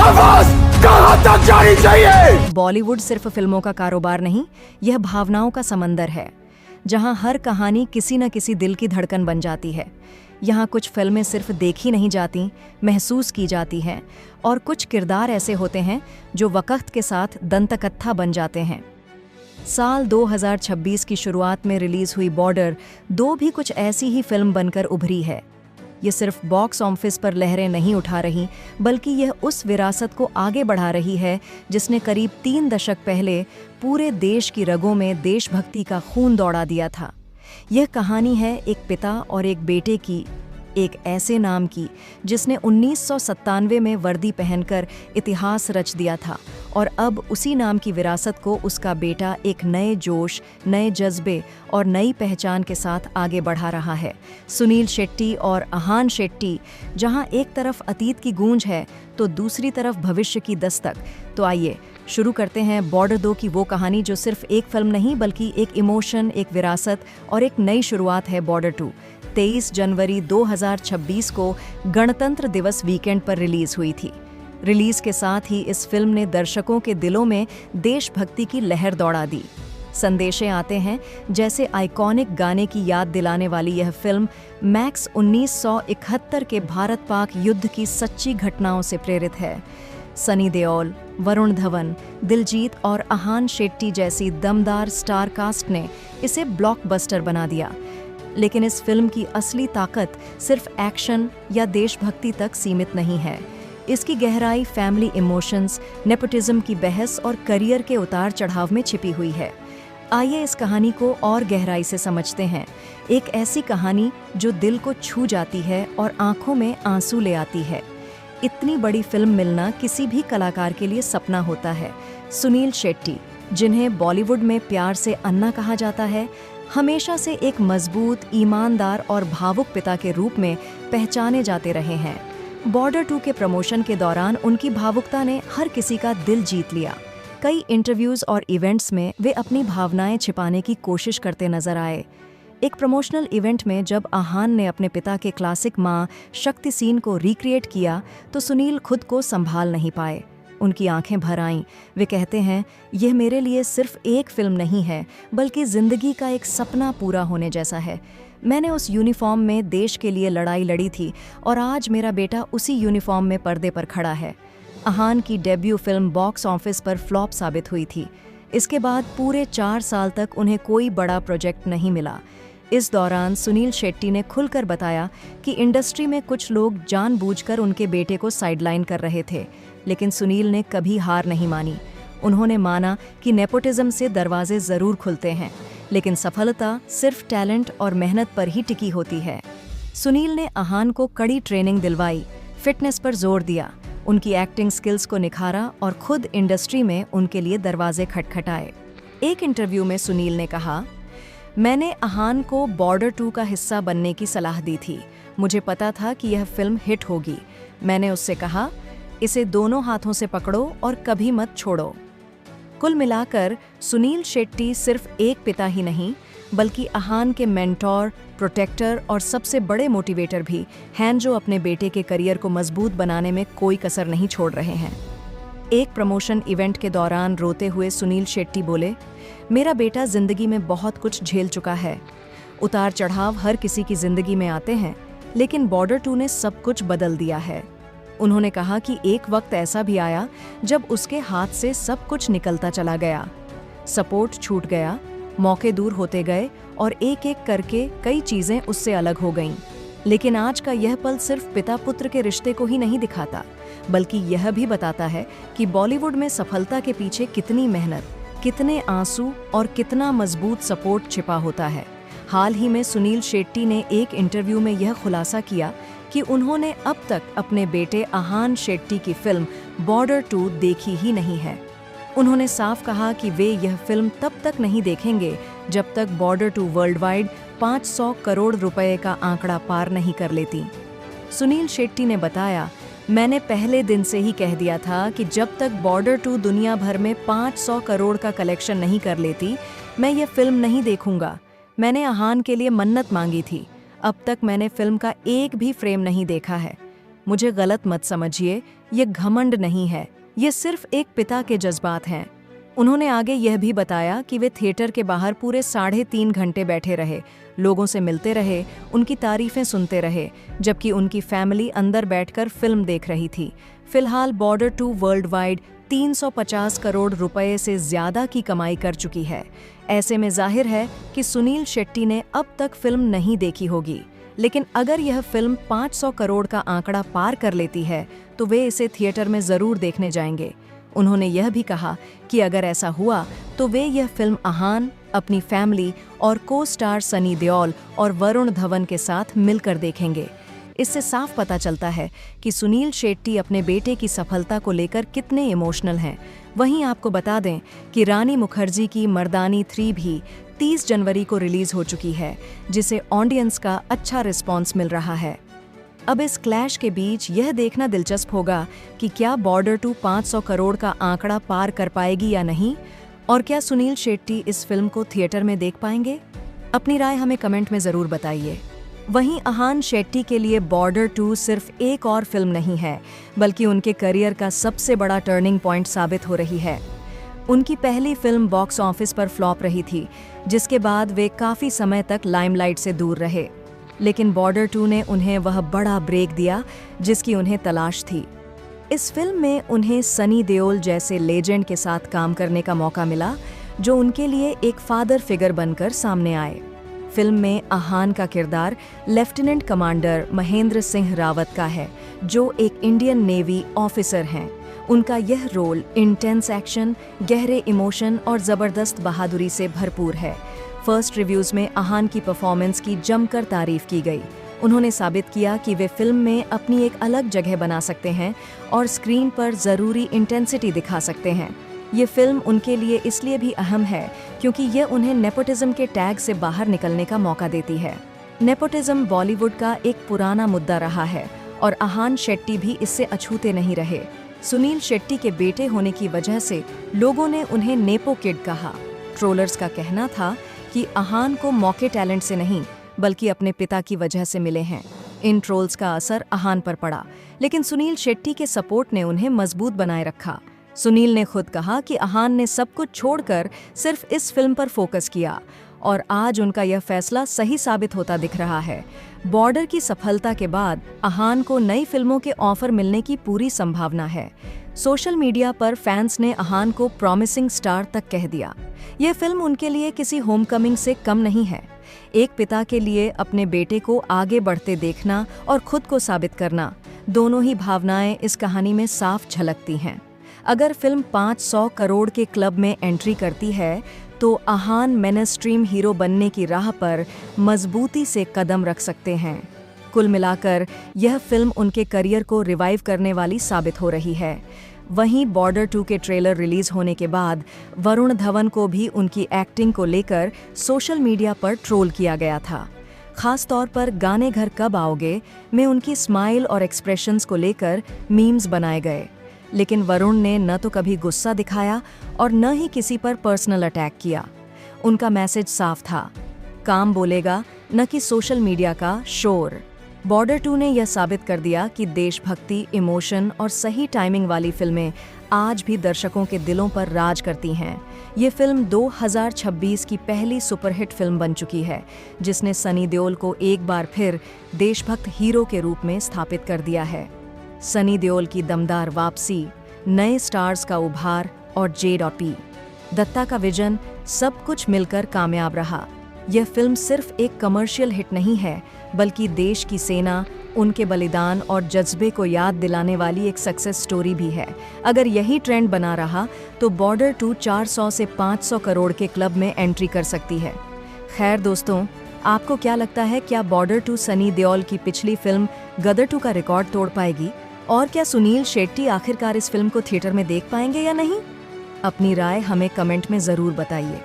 आवाज कहां तक जानी चाहिए? बॉलीवुड सिर्फ फिल्मों का कारोबार नहीं, यह भावनाओं का समंदर है, जहां हर कहानी किसी न किसी दिल की धड़कन बन जाती है। यहाँ कुछ फिल्में सिर्फ देखी नहीं जाती, महसूस की जाती हैं, और कुछ किरदार ऐसे होते हैं जो वक्त के साथ दंतकथा बन जाते हैं। साल 2026 की शुरुआत में रिलीज हुई बॉर्डर 2 भी कुछ ऐसी ही फिल्म बनकर उभरी है। ये सिर्फ बॉक्स ऑफिस पर लहरें नहीं उठा रही, बल्कि यह उस विरासत को आगे बढ़ा रही है जिसने करीब 3 दशक पहले पूरे देश की रगों में देशभक्ति का खून दौड़ा दिया था। यह कहानी है एक पिता और एक बेटे की, एक ऐसे नाम की जिसने 1997 में वर्दी पहनकर इतिहास रच दिया था, और अब उसी नाम की विरासत को उसका बेटा एक नए जोश, नए जज्बे और नई पहचान के साथ आगे बढ़ा रहा है। सुनील शेट्टी और अहान शेट्टी, जहां एक तरफ अतीत की गूंज है तो दूसरी तरफ भविष्य की दस्तक। तो आइए शुरू करते हैं बॉर्डर 2 की वो कहानी जो सिर्फ एक फिल्म नहीं बल्कि एक इमोशन, एक विरासत और एक नई शुरुआत है। बॉर्डर 2 23 जनवरी 2026 को गणतंत्र दिवस वीकेंड पर रिलीज हुई थी। रिलीज के साथ ही इस फिल्म ने दर्शकों के दिलों में देशभक्ति की लहर दौड़ा दी। संदेशे आते हैं जैसे आइकॉनिक गाने की याद दिलाने वाली यह फिल्म मैक्स 1971 के भारत पाक युद्ध की सच्ची घटनाओं से प्रेरित है। सनी देओल, वरुण धवन, दिलजीत और अहान शेट्टी जैसी दमदार स्टार कास्ट ने इसे ब्लॉकबस्टर बना दिया। लेकिन इस फिल्म की असली ताकत सिर्फ एक्शन या देशभक्ति तक सीमित नहीं है। इसकी गहराई फैमिली इमोशंस, नेपोटिज्म की बहस और करियर के उतार चढ़ाव में छिपी हुई है। आइए इस कहानी को और गहराई से समझते हैं। एक ऐसी कहानी जो दिल को छू जाती है और आंखों में आंसू ले आती है। इतनी बड़ी फिल्म मिलना किसी भी कलाकार के लिए सपना होता है। सुनील शेट्टी, जिन्हें बॉलीवुड में प्यार से अन्ना कहा जाता है, हमेशा से एक मजबूत, ईमानदार और भावुक पिता के रूप में पहचाने जाते रहे हैं। बॉर्डर 2 के प्रमोशन के दौरान उनकी भावुकता ने हर किसी का दिल जीत लिया। कई इंटरव्यूज और इवेंट्स में वे अपनी भावनाएं छिपाने की कोशिश करते नजर आए। एक प्रमोशनल इवेंट में जब अहान ने अपने पिता के क्लासिक मां शक्ति सीन को रिक्रिएट किया तो सुनील खुद को संभाल नहीं पाए। उनकी आंखें भर आईं। वे कहते हैं, यह मेरे लिए सिर्फ एक फिल्म नहीं है बल्कि जिंदगी का एक सपना पूरा होने जैसा है। मैंने उस यूनिफॉर्म में देश के लिए लड़ाई लड़ी थी और आज मेरा बेटा उसी यूनिफॉर्म में पर्दे पर खड़ा है। अहान की डेब्यू फिल्म बॉक्स ऑफिस पर फ्लॉप साबित हुई थी। इसके बाद पूरे 4 साल तक उन्हें कोई बड़ा प्रोजेक्ट नहीं मिला। इस दौरान सुनील शेट्टी ने खुलकर बताया कि इंडस्ट्री में कुछ लोग जानबूझकर उनके बेटे को साइडलाइन कर रहे थे, लेकिन सुनील ने कभी हार नहीं मानी। उन्होंने माना कि नेपोटिज्म से दरवाजे जरूर खुलते हैं, लेकिन सफलता सिर्फ टैलेंट और मेहनत पर ही टिकी होती है। सुनील ने अहान को कड़ी ट्रेनिंग दिलवाई, फिटनेस पर जोर दिया, उनकी एक्टिंग स्किल्स को निखारा और खुद इंडस्ट्री में उनके लिए दरवाजे खटखटाए। एक इंटरव्यू में सुनील ने कहा, मैंने अहान को बॉर्डर 2 का हिस्सा बनने की सलाह दी थी। मुझे पता था कि यह फिल्म हिट होगी। मैंने उससे कहा, इसे दोनों हाथों से पकड़ो और कभी मत छोड़ो। कुल मिलाकर सुनील शेट्टी सिर्फ एक पिता ही नहीं बल्कि अहान के मेंटोर, प्रोटेक्टर और सबसे बड़े मोटिवेटर भी हैं, जो अपने बेटे के करियर को मजबूत बनाने में कोई कसर नहीं छोड़ रहे हैं। एक प्रमोशन इवेंट के दौरान रोते हुए सुनील शेट्टी बोले, मेरा बेटा जिंदगी में बहुत कुछ झेल चुका है। उतार चढ़ाव हर किसी की जिंदगी में आते हैं, लेकिन बॉर्डर 2 ने सब कुछ बदल दिया है। उन्होंने कहा कि एक वक्त ऐसा भी आया जब उसके हाथ से सब कुछ निकलता चला गया। सपोर्ट छूट गया, मौके दूर होते गए और एक एक करके कई चीजें उससे अलग हो गईं। लेकिन आज का यह पल सिर्फ पिता पुत्र के रिश्ते को ही नहीं दिखाता, बल्कि यह भी बताता है कि बॉलीवुड में सफलता के पीछे कितनी मेहनत, कितने आंसू और कितना मजबूत सपोर्ट छिपा होता है। हाल ही में सुनील शेट्टी ने एक इंटरव्यू में यह खुलासा किया कि उन्होंने अब तक अपने बेटे अहान शेट्टी की फिल्म बॉर्डर 2 देखी ही नहीं है। उन्होंने साफ कहा कि वे यह फिल्म तब तक नहीं देखेंगे जब तक बॉर्डर 2 वर्ल्ड वाइड 500 करोड़ रुपए का आंकड़ा पार नहीं कर लेती। सुनील शेट्टी ने बताया, मैंने पहले दिन से ही कह दिया था कि जब तक बॉर्डर 2 दुनिया भर में 500 करोड़ का कलेक्शन नहीं कर लेती, मैं ये फिल्म नहीं देखूंगा। मैंने अहान के लिए मन्नत मांगी थी। अब तक मैंने फिल्म का एक भी फ्रेम नहीं देखा है। मुझे गलत मत समझिए, ये घमंड नहीं है, ये सिर्फ एक पिता के जज्बात हैं। उन्होंने आगे यह भी बताया कि वे थिएटर के बाहर पूरे 3.5 घंटे बैठे रहे, लोगों से मिलते रहे, उनकी तारीफें सुनते रहे, जबकि उनकी फैमिली अंदर बैठकर फिल्म देख रही थी। फिलहाल बॉर्डर 2 वर्ल्ड वाइड 350 करोड़ रुपए से ज्यादा की कमाई कर चुकी है। ऐसे में जाहिर है कि सुनील शेट्टी ने अब तक फिल्म नहीं देखी होगी, लेकिन अगर यह फिल्म 500 करोड़ का आंकड़ा पार कर लेती है तो वे इसे थिएटर में जरूर देखने जाएंगे। उन्होंने यह भी कहा कि अगर ऐसा हुआ तो वे यह फिल्म आहान अपनी फैमिली और को स्टार सनी देओल और वरुण धवन के साथ मिलकर देखेंगे। इससे साफ पता चलता है कि सुनील शेट्टी अपने बेटे की सफलता को लेकर कितने इमोशनल हैं। वहीं आपको बता दें कि रानी मुखर्जी की मर्दानी 3 भी 30 जनवरी को रिलीज हो चुकी है, जिसे ऑडियंस का अच्छा रिस्पॉन्स मिल रहा है। अब इस क्लैश के बीच यह देखना दिलचस्प होगा कि क्या बॉर्डर 2 500 करोड़ का आंकड़ा पार कर पाएगी या नहीं, और क्या सुनील शेट्टी इस फिल्म को थिएटर में देख पाएंगे। अपनी राय हमें कमेंट में जरूर बताइए। वहीं आहान शेट्टी के लिए बॉर्डर 2 सिर्फ एक और फिल्म नहीं है, बल्कि उनके करियर का सबसे बड़ा टर्निंग पॉइंट साबित हो रही है। उनकी पहली फिल्म बॉक्स ऑफिस पर फ्लॉप रही थी, जिसके बाद वे काफी समय तक लाइमलाइट से दूर रहे, लेकिन बॉर्डर 2 ने उन्हें वह बड़ा ब्रेक दिया जिसकी उन्हें तलाश थी। इस फिल्म में उन्हें सनी देओल जैसे लेजेंड के साथ काम करने का मौका मिला, जो उनके लिए एक फादर फिगर बनकर सामने आए। फिल्म में आहान का किरदार लेफ्टिनेंट कमांडर महेंद्र सिंह रावत का है, जो एक इंडियन नेवी ऑफिसर हैं। उनका यह रोल इंटेंस एक्शन, गहरे इमोशन और जबरदस्त बहादुरी से भरपूर है। फर्स्ट रिव्यूज में आहान की परफॉर्मेंस की जमकर तारीफ की गई। उन्होंने साबित किया कि वे फिल्म में अपनी एक अलग जगह बना सकते हैं और स्क्रीन पर जरूरी इंटेंसिटी दिखा सकते हैं। ये फिल्म उनके लिए इसलिए भी अहम है क्योंकि यह उन्हें नेपोटिज्म के टैग से बाहर निकलने का मौका देती है। नेपोटिज्म बॉलीवुड का एक पुराना मुद्दा रहा है और आहान शेट्टी भी इससे अछूते नहीं रहे। सुनील शेट्टी के बेटे होने की वजह से लोगों ने उन्हें नेपो किड कहा। ट्रोलर्स का कहना था कि आहान को मौके टैलेंट से नहीं बल्कि अपने पिता की वजह से मिले हैं। इन ट्रोल्स का असर आहान पर पड़ा, लेकिन सुनील शेट्टी के सपोर्ट ने उन्हें मजबूत बनाए रखा। सुनील ने खुद कहा कि आहान ने सब कुछ छोड़कर सिर्फ इस फिल्म पर फोकस किया और आज उनका यह फैसला सही साबित होता दिख रहा है। बॉर्डर की सफलता के बाद आहान को नई फिल्मों के ऑफर मिलने की पूरी संभावना है। सोशल मीडिया पर फैंस ने आहान को प्रॉमिसिंग स्टार तक कह दिया। यह फिल्म उनके लिए किसी होमकमिंग से कम नहीं है। एक पिता के लिए अपने बेटे को आगे बढ़ते देखना और खुद को साबित करना, दोनों ही भावनाएं इस कहानी में साफ झलकती हैं। अगर फिल्म 500 करोड़ के क्लब में एंट्री करती है तो आहान मेनस्ट्रीम हीरो बनने की राह पर मजबूती से कदम रख सकते हैं। कुल मिलाकर यह फिल्म उनके करियर को रिवाइव करने वाली साबित हो रही है। वहीं बॉर्डर 2 के ट्रेलर रिलीज होने के बाद वरुण धवन को भी उनकी एक्टिंग को लेकर सोशल मीडिया पर ट्रोल किया गया था। खास तौर पर गाने घर कब आओगे में उनकी स्माइल और एक्सप्रेशंस को लेकर मीम्स बनाए गए, लेकिन वरुण ने न तो कभी गुस्सा दिखाया और न ही किसी पर पर्सनल अटैक किया। उनका मैसेज साफ था, काम बोलेगा न कि सोशल मीडिया का शोर। बॉर्डर 2 ने यह साबित कर दिया कि देशभक्ति, इमोशन और सही टाइमिंग वाली फिल्में आज भी दर्शकों के दिलों पर राज करती हैं। ये फिल्म 2026 की पहली सुपरहिट फिल्म बन चुकी है, जिसने सनी देओल को एक बार फिर देशभक्त हीरो के रूप में स्थापित कर दिया है। सनी देओल की दमदार वापसी, नए स्टार्स का उभार और J.P. दत्ता का विजन, सब कुछ मिलकर कामयाब रहा। यह फिल्म सिर्फ एक कमर्शियल हिट नहीं है, बल्कि देश की सेना, उनके बलिदान और जज्बे को याद दिलाने वाली एक सक्सेस स्टोरी भी है। अगर यही ट्रेंड बना रहा तो बॉर्डर 2 400 से 500 करोड़ के क्लब में एंट्री कर सकती है। खैर दोस्तों, आपको क्या लगता है, क्या बॉर्डर 2 सनी देओल की पिछली फिल्म गदर 2 का रिकॉर्ड तोड़ पाएगी? और क्या सुनील शेट्टी आखिरकार इस फिल्म को थिएटर में देख पाएंगे या नहीं? अपनी राय हमें कमेंट में ज़रूर बताइए।